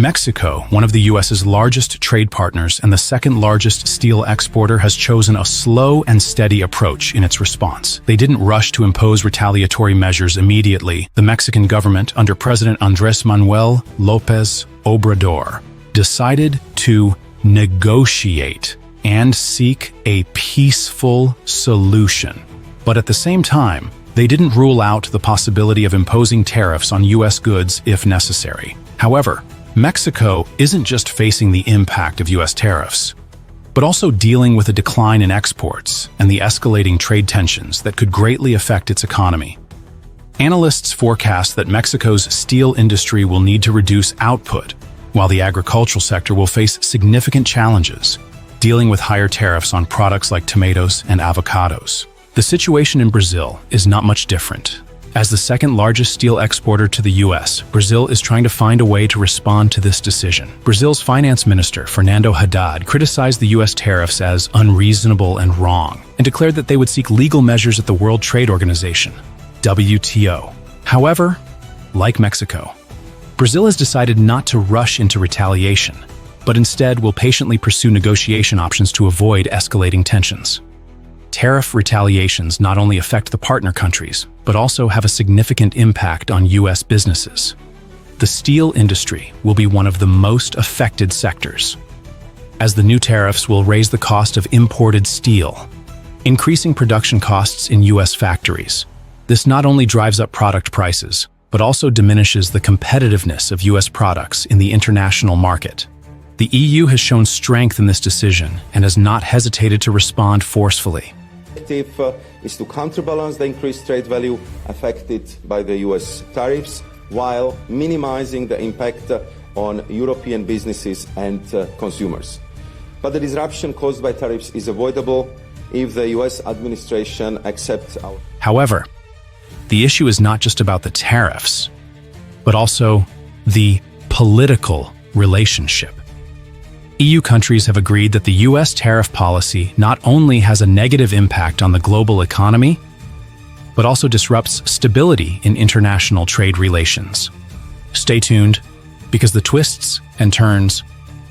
Mexico, one of the U.S.'s largest trade partners and the second largest steel exporter, has chosen a slow and steady approach in its response. They didn't rush to impose retaliatory measures immediately. The Mexican government, under President Andrés Manuel López Obrador, decided to negotiate and seek a peaceful solution. But at the same time, they didn't rule out the possibility of imposing tariffs on U.S. goods if necessary. However, Mexico isn't just facing the impact of U.S. tariffs, but also dealing with a decline in exports and the escalating trade tensions that could greatly affect its economy. Analysts forecast that Mexico's steel industry will need to reduce output, while the agricultural sector will face significant challenges, dealing with higher tariffs on products like tomatoes and avocados. The situation in Brazil is not much different. As the second largest steel exporter to the U.S., Brazil is trying to find a way to respond to this decision. Brazil's finance minister, Fernando Haddad, criticized the U.S. tariffs as unreasonable and wrong, and declared that they would seek legal measures at the World Trade Organization, WTO. However, like Mexico, Brazil has decided not to rush into retaliation, but instead will patiently pursue negotiation options to avoid escalating tensions. Tariff retaliations not only affect the partner countries, but also have a significant impact on U.S. businesses. The steel industry will be one of the most affected sectors, as the new tariffs will raise the cost of imported steel, increasing production costs in U.S. factories. This not only drives up product prices, but also diminishes the competitiveness of U.S. products in the international market. The EU has shown strength in this decision and has not hesitated to respond forcefully. The objective is to counterbalance the increased trade value affected by the US tariffs while minimizing the impact on European businesses and consumers. But the disruption caused by tariffs is avoidable if the US administration accepts our... However, the issue is not just about the tariffs, but also the political relationship. EU countries have agreed that the US tariff policy not only has a negative impact on the global economy, but also disrupts stability in international trade relations. Stay tuned, because the twists and turns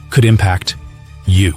could impact you.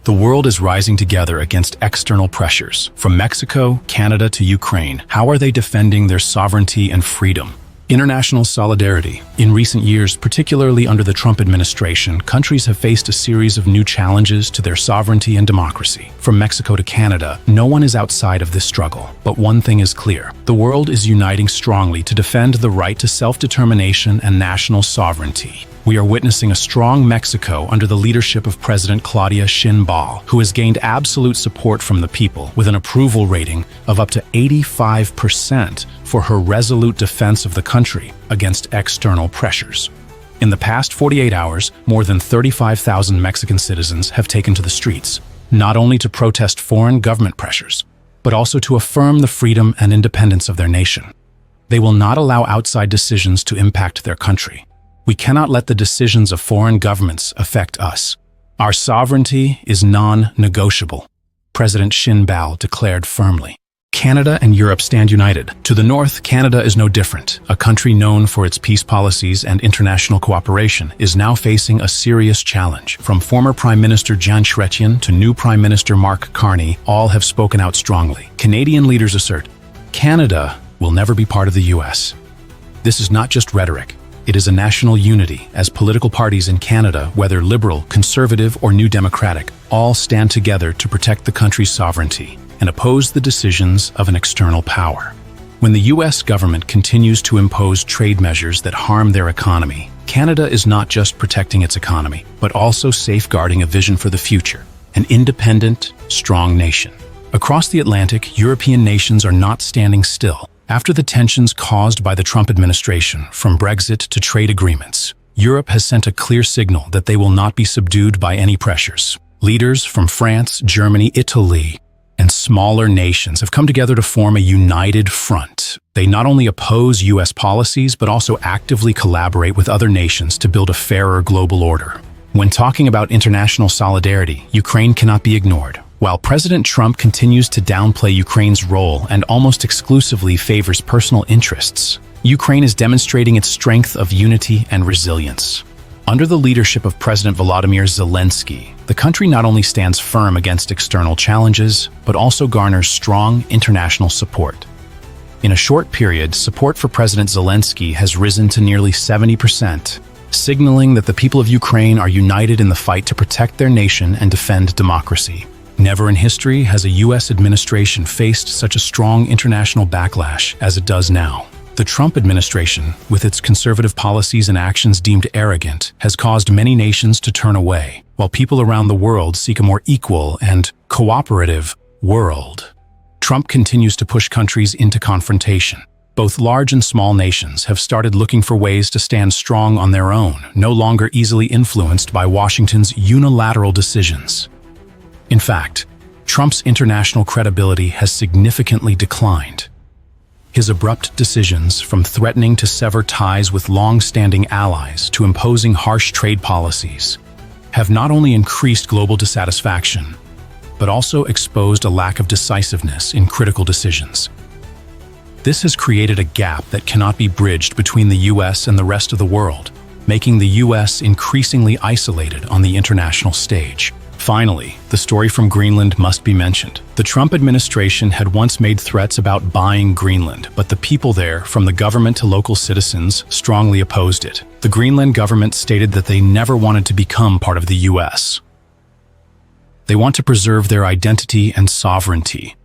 The world is rising together against external pressures. From Mexico, Canada to Ukraine, how are they defending their sovereignty and freedom? International solidarity. In recent years, particularly under the Trump administration, countries have faced a series of new challenges to their sovereignty and democracy. From Mexico to Canada, no one is outside of this struggle. But one thing is clear: the world is uniting strongly to defend the right to self-determination and national sovereignty. We are witnessing a strong Mexico under the leadership of President Claudia Sheinbaum, who has gained absolute support from the people with an approval rating of up to 85% for her resolute defense of the country against external pressures. In the past 48 hours, more than 35,000 Mexican citizens have taken to the streets, not only to protest foreign government pressures, but also to affirm the freedom and independence of their nation. They will not allow outside decisions to impact their country. We cannot let the decisions of foreign governments affect us. Our sovereignty is non-negotiable, President Sheinbaum declared firmly. Canada and Europe stand united. To the north, Canada is no different. A country known for its peace policies and international cooperation is now facing a serious challenge. From former Prime Minister Jean Chrétien to new Prime Minister Mark Carney, all have spoken out strongly. Canadian leaders assert, Canada will never be part of the US. This is not just rhetoric. It is a national unity, as political parties in Canada, whether Liberal, Conservative, or New Democratic, all stand together to protect the country's sovereignty and oppose the decisions of an external power. When the US government continues to impose trade measures that harm their economy, Canada is not just protecting its economy, but also safeguarding a vision for the future, an independent, strong nation. Across the Atlantic, European nations are not standing still. After the tensions caused by the Trump administration, from Brexit to trade agreements, Europe has sent a clear signal that they will not be subdued by any pressures. Leaders from France, Germany, Italy, and smaller nations have come together to form a united front. They not only oppose U.S. policies, but also actively collaborate with other nations to build a fairer global order. When talking about international solidarity, Ukraine cannot be ignored. While President Trump continues to downplay Ukraine's role and almost exclusively favors personal interests, Ukraine is demonstrating its strength of unity and resilience. Under the leadership of President Volodymyr Zelensky, the country not only stands firm against external challenges, but also garners strong international support. In a short period, support for President Zelensky has risen to nearly 70%, signaling that the people of Ukraine are united in the fight to protect their nation and defend democracy. Never in history has a U.S. administration faced such a strong international backlash as it does now. The Trump administration, with its conservative policies and actions deemed arrogant, has caused many nations to turn away, while people around the world seek a more equal and cooperative world. Trump continues to push countries into confrontation. Both large and small nations have started looking for ways to stand strong on their own, no longer easily influenced by Washington's unilateral decisions. In fact, Trump's international credibility has significantly declined. His abrupt decisions, from threatening to sever ties with long-standing allies to imposing harsh trade policies, have not only increased global dissatisfaction, but also exposed a lack of decisiveness in critical decisions. This has created a gap that cannot be bridged between the U.S. and the rest of the world, making the U.S. increasingly isolated on the international stage. Finally, the story from Greenland must be mentioned. The Trump administration had once made threats about buying Greenland, but the people there, from the government to local citizens, strongly opposed it. The Greenland government stated that they never wanted to become part of the U.S. They want to preserve their identity and sovereignty.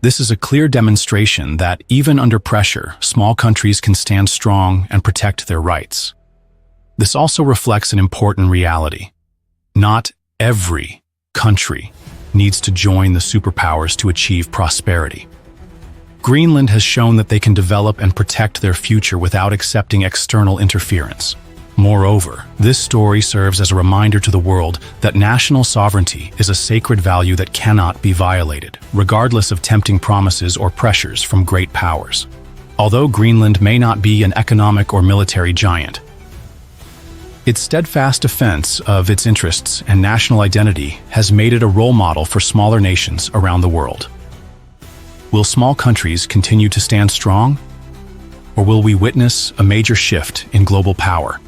This is a clear demonstration that, even under pressure, small countries can stand strong and protect their rights. This also reflects an important reality. Not every country needs to join the superpowers to achieve prosperity. Greenland has shown that they can develop and protect their future without accepting external interference. Moreover, this story serves as a reminder to the world that national sovereignty is a sacred value that cannot be violated, regardless of tempting promises or pressures from great powers. Although Greenland may not be an economic or military giant, its steadfast defense of its interests and national identity has made it a role model for smaller nations around the world. Will small countries continue to stand strong? Or will we witness a major shift in global power?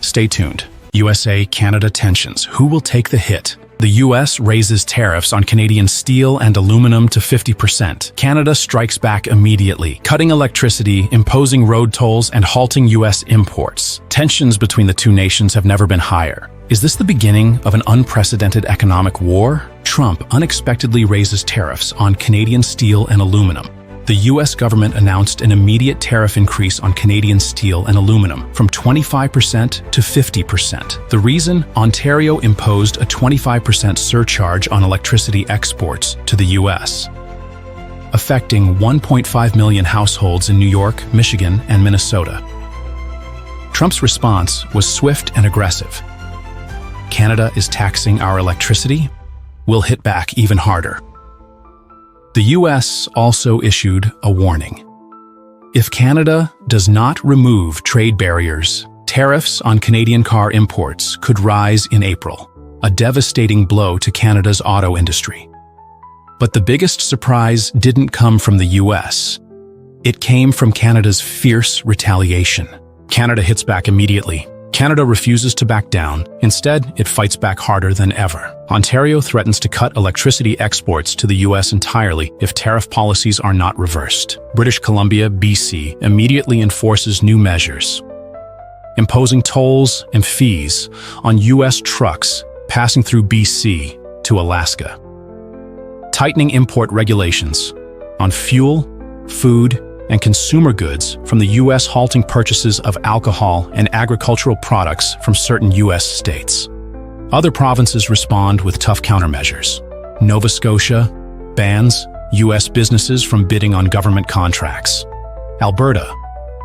Stay tuned. USA-Canada tensions. Who will take the hit? The U.S. raises tariffs on Canadian steel and aluminum to 50%. Canada strikes back immediately, cutting electricity, imposing road tolls, and halting U.S. imports. Tensions between the two nations have never been higher. Is this the beginning of an unprecedented economic war? Trump unexpectedly raises tariffs on Canadian steel and aluminum. The U.S. government announced an immediate tariff increase on Canadian steel and aluminum from 25% to 50%. The reason? Ontario imposed a 25% surcharge on electricity exports to the U.S., affecting 1.5 million households in New York, Michigan, and Minnesota. Trump's response was swift and aggressive. Canada is taxing our electricity? We'll hit back even harder. The U.S. also issued a warning. If Canada does not remove trade barriers, tariffs on Canadian car imports could rise in April, a devastating blow to Canada's auto industry. But the biggest surprise didn't come from the U.S. It came from Canada's fierce retaliation. Canada hits back immediately. Canada refuses to back down. Instead, it fights back harder than ever. Ontario threatens to cut electricity exports to the U.S. entirely if tariff policies are not reversed. British Columbia, BC, immediately enforces new measures, imposing tolls and fees on U.S. trucks passing through BC to Alaska, tightening import regulations on fuel, food, and consumer goods from the U.S., halting purchases of alcohol and agricultural products from certain U.S. states. Other provinces respond with tough countermeasures. Nova Scotia bans U.S. businesses from bidding on government contracts. Alberta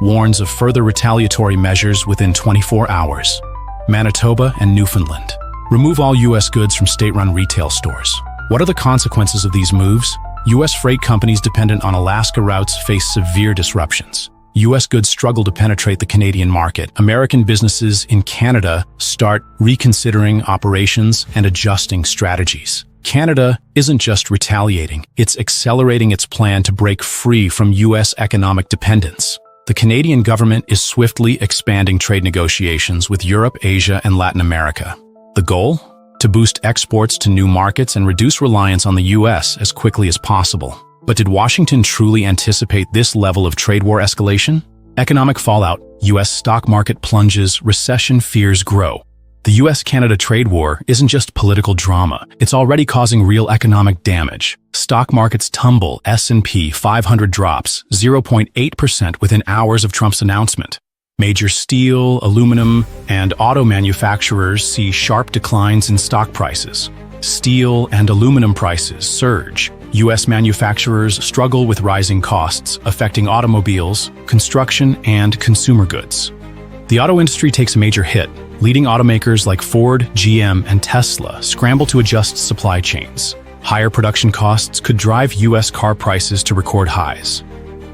warns of further retaliatory measures within 24 hours. Manitoba and Newfoundland remove all U.S. goods from state-run retail stores. What are the consequences of these moves? U.S. freight companies dependent on Alaska routes face severe disruptions. U.S. goods struggle to penetrate the Canadian market. American businesses in Canada start reconsidering operations and adjusting strategies. Canada isn't just retaliating, it's accelerating its plan to break free from U.S. economic dependence. The Canadian government is swiftly expanding trade negotiations with Europe, Asia, and Latin America. The goal? To boost exports to new markets and reduce reliance on the U.S. as quickly as possible. But did Washington truly anticipate this level of trade war escalation? Economic fallout, U.S. stock market plunges, recession fears grow. The U.S.-Canada trade war isn't just political drama, it's already causing real economic damage. Stock markets tumble, S&P 500 drops 0.8% within hours of Trump's announcement. Major steel, aluminum, and auto manufacturers see sharp declines in stock prices. Steel and aluminum prices surge. U.S. manufacturers struggle with rising costs, affecting automobiles, construction, and consumer goods. The auto industry takes a major hit. Leading automakers like Ford, GM, and Tesla scramble to adjust supply chains. Higher production costs could drive U.S. car prices to record highs.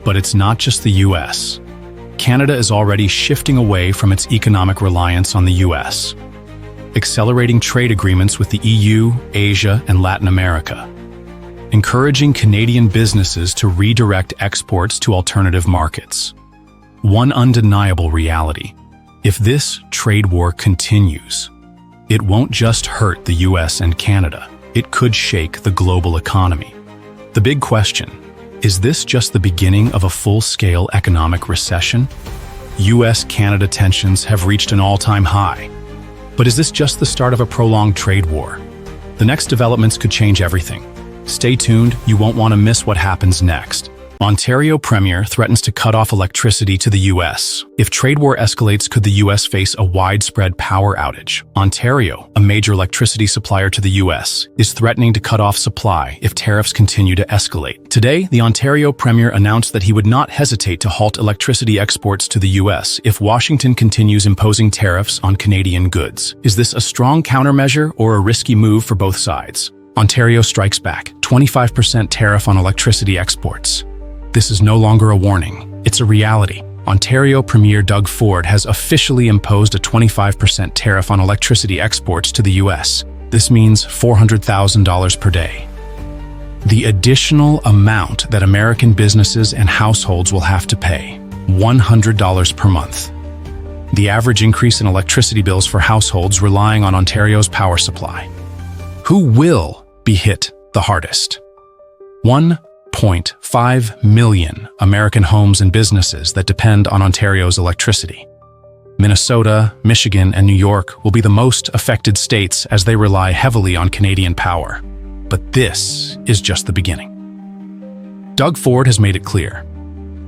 But it's not just the U.S. Canada is already shifting away from its economic reliance on the U.S., accelerating trade agreements with the EU, Asia, and Latin America, encouraging Canadian businesses to redirect exports to alternative markets. One undeniable reality: if this trade war continues, it won't just hurt the US and Canada, it could shake the global economy. The big question: is this just the beginning of a full-scale economic recession? US-Canada tensions have reached an all-time high. But is this just the start of a prolonged trade war? The next developments could change everything. Stay tuned, you won't want to miss what happens next. Ontario Premier threatens to cut off electricity to the U.S. If trade war escalates, could the U.S. face a widespread power outage? Ontario, a major electricity supplier to the U.S., is threatening to cut off supply if tariffs continue to escalate. Today, the Ontario Premier announced that he would not hesitate to halt electricity exports to the U.S. if Washington continues imposing tariffs on Canadian goods. Is this a strong countermeasure or a risky move for both sides? Ontario strikes back, 25% tariff on electricity exports. This is no longer a warning, it's a reality. Ontario Premier Doug Ford has officially imposed a 25% tariff on electricity exports to the US. This means $400,000 per day. The additional amount that American businesses and households will have to pay, $100 per month. The average increase in electricity bills for households relying on Ontario's power supply. Who will be hit the hardest? 1.5 million American homes and businesses that depend on Ontario's electricity. Minnesota, Michigan, and New York will be the most affected states as they rely heavily on Canadian power. But this is just the beginning. Doug Ford has made it clear: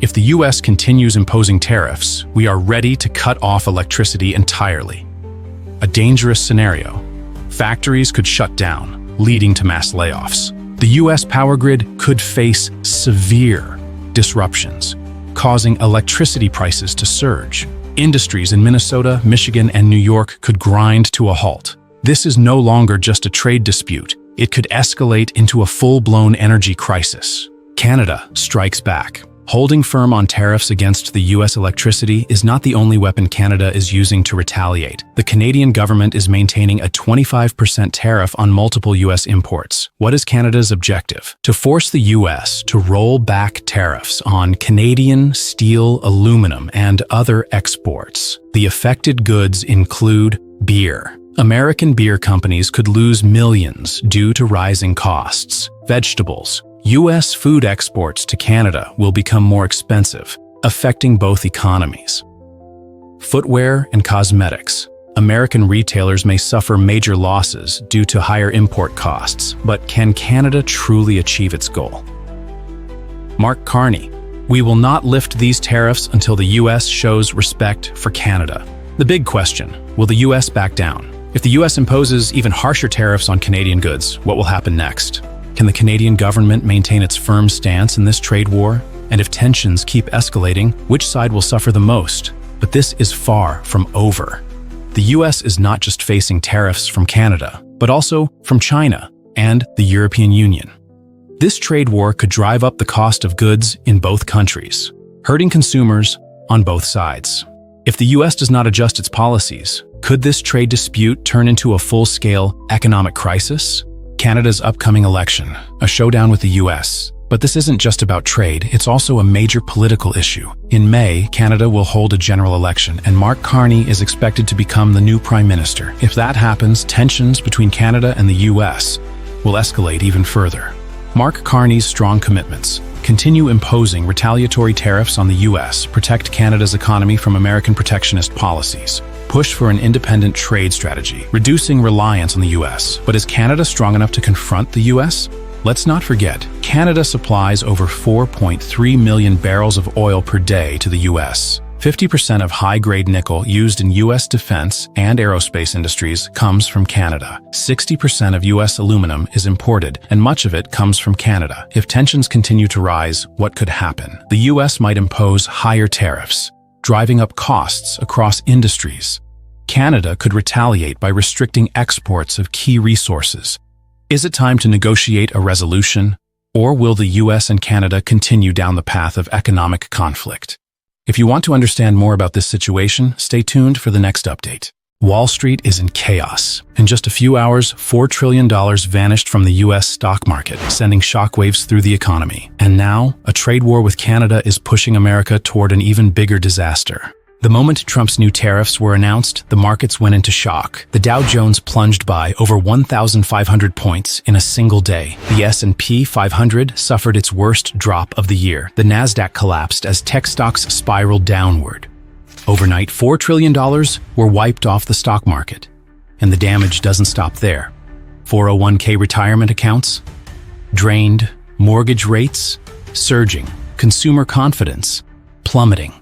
if the U.S. continues imposing tariffs, we are ready to cut off electricity entirely. A dangerous scenario. Factories could shut down, leading to mass layoffs. The U.S. power grid could face severe disruptions, causing electricity prices to surge. Industries in Minnesota, Michigan, and New York could grind to a halt. This is no longer just a trade dispute. It could escalate into a full-blown energy crisis. Canada strikes back. Holding firm on tariffs against the U.S. electricity is not the only weapon Canada is using to retaliate. The Canadian government is maintaining a 25% tariff on multiple U.S. imports. What is Canada's objective? To force the U.S. to roll back tariffs on Canadian steel, aluminum, and other exports. The affected goods include beer. American beer companies could lose millions due to rising costs. Vegetables. U.S. food exports to Canada will become more expensive, affecting both economies. Footwear and cosmetics. American retailers may suffer major losses due to higher import costs, but can Canada truly achieve its goal? Mark Carney: we will not lift these tariffs until the U.S. shows respect for Canada. The big question: will the U.S. back down? If the U.S. imposes even harsher tariffs on Canadian goods, what will happen next? Can the Canadian government maintain its firm stance in this trade war? And if tensions keep escalating, which side will suffer the most? But this is far from over. The U.S. is not just facing tariffs from Canada, but also from China and the European Union. This trade war could drive up the cost of goods in both countries, hurting consumers on both sides. If the U.S. does not adjust its policies, could this trade dispute turn into a full-scale economic crisis? Canada's upcoming election, a showdown with the U.S., But this isn't just about trade, it's also a major political issue. In May, Canada will hold a general election, and Mark Carney is expected to become the new Prime Minister. If that happens, tensions between Canada and the US will escalate even further. Mark Carney's strong commitments: continue imposing retaliatory tariffs on the US, protect Canada's economy from American protectionist policies, push for an independent trade strategy, reducing reliance on the US. But is Canada strong enough to confront the US? Let's not forget, Canada supplies over 4.3 million barrels of oil per day to the US. 50% of high-grade nickel used in US defense and aerospace industries comes from Canada. 60% of US aluminum is imported, and much of it comes from Canada. If tensions continue to rise, what could happen? The US might impose higher tariffs, driving up costs across industries. Canada could retaliate by restricting exports of key resources. Is it time to negotiate a resolution, or will the US and Canada continue down the path of economic conflict? If you want to understand more about this situation, stay tuned for the next update. Wall Street is in chaos. In just a few hours, $4 trillion vanished from the US stock market, sending shockwaves through the economy. And now, a trade war with Canada is pushing America toward an even bigger disaster. The moment Trump's new tariffs were announced, the markets went into shock. The Dow Jones plunged by over 1,500 points in a single day. The S&P 500 suffered its worst drop of the year. The Nasdaq collapsed as tech stocks spiraled downward. Overnight, $4 trillion were wiped off the stock market. And the damage doesn't stop there. 401k retirement accounts drained, mortgage rates surging, consumer confidence plummeting.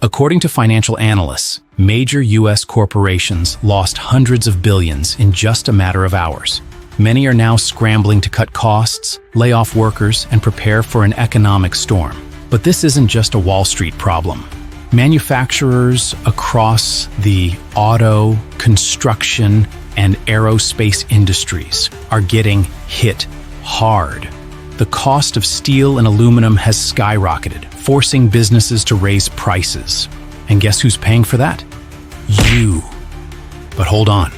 According to financial analysts, major U.S. corporations lost hundreds of billions in just a matter of hours. Many are now scrambling to cut costs, lay off workers, and prepare for an economic storm. But this isn't just a Wall Street problem. Manufacturers across the auto, construction, and aerospace industries are getting hit hard. The cost of steel and aluminum has skyrocketed, forcing businesses to raise prices. And guess who's paying for that? You. But hold on,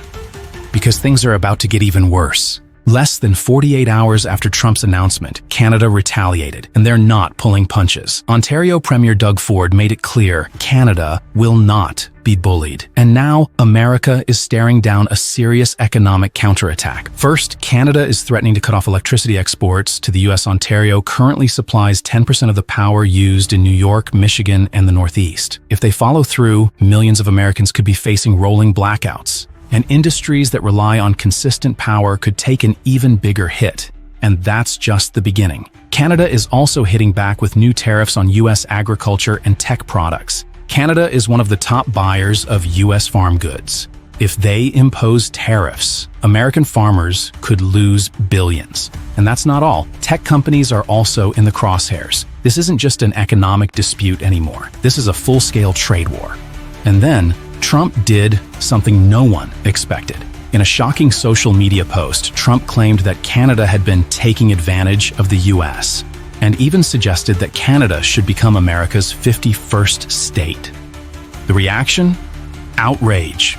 because things are about to get even worse. Less than 48 hours after Trump's announcement, Canada retaliated, and they're not pulling punches. Ontario Premier Doug Ford made it clear Canada will not be bullied. And now, America is staring down a serious economic counterattack. First, Canada is threatening to cut off electricity exports to the U.S. Ontario currently supplies 10% of the power used in New York, Michigan, and the Northeast. If they follow through, millions of Americans could be facing rolling blackouts. And industries that rely on consistent power could take an even bigger hit. And that's just the beginning. Canada is also hitting back with new tariffs on U.S. agriculture and tech products. Canada is one of the top buyers of U.S. farm goods. If they impose tariffs, American farmers could lose billions. And that's not all. Tech companies are also in the crosshairs. This isn't just an economic dispute anymore. This is a full-scale trade war. And then, Trump did something no one expected. In a shocking social media post, Trump claimed that Canada had been taking advantage of the U.S. and even suggested that Canada should become America's 51st state. The reaction? Outrage.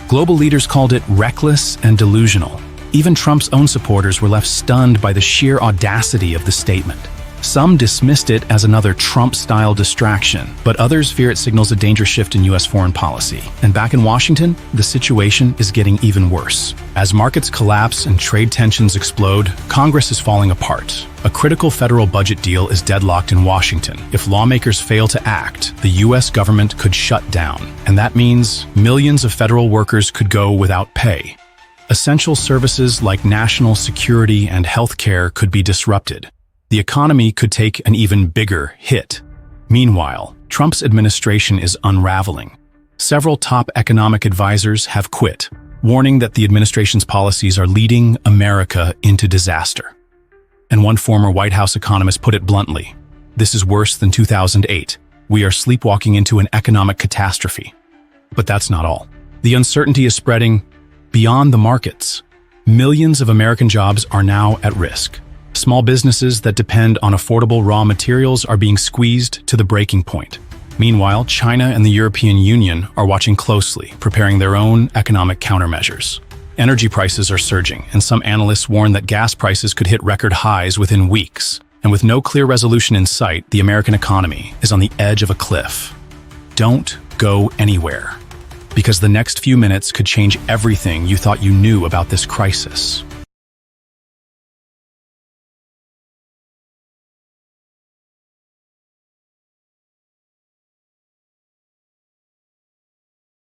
Global leaders called it reckless and delusional. Even Trump's own supporters were left stunned by the sheer audacity of the statement. Some dismissed it as another Trump-style distraction, but others fear it signals a dangerous shift in U.S. foreign policy. And back in Washington, the situation is getting even worse. As markets collapse and trade tensions explode, Congress is falling apart. A critical federal budget deal is deadlocked in Washington. If lawmakers fail to act, the U.S. government could shut down. And that means millions of federal workers could go without pay. Essential services like national security and healthcare could be disrupted. The economy could take an even bigger hit. Meanwhile, Trump's administration is unraveling. Several top economic advisors have quit, warning that the administration's policies are leading America into disaster. And one former White House economist put it bluntly, "This is worse than 2008. We are sleepwalking into an economic catastrophe." But that's not all. The uncertainty is spreading beyond the markets. Millions of American jobs are now at risk. Small businesses that depend on affordable raw materials are being squeezed to the breaking point. Meanwhile, China and the European Union are watching closely, preparing their own economic countermeasures. Energy prices are surging, and some analysts warn that gas prices could hit record highs within weeks. And with no clear resolution in sight, the American economy is on the edge of a cliff. Don't go anywhere, because the next few minutes could change everything you thought you knew about this crisis.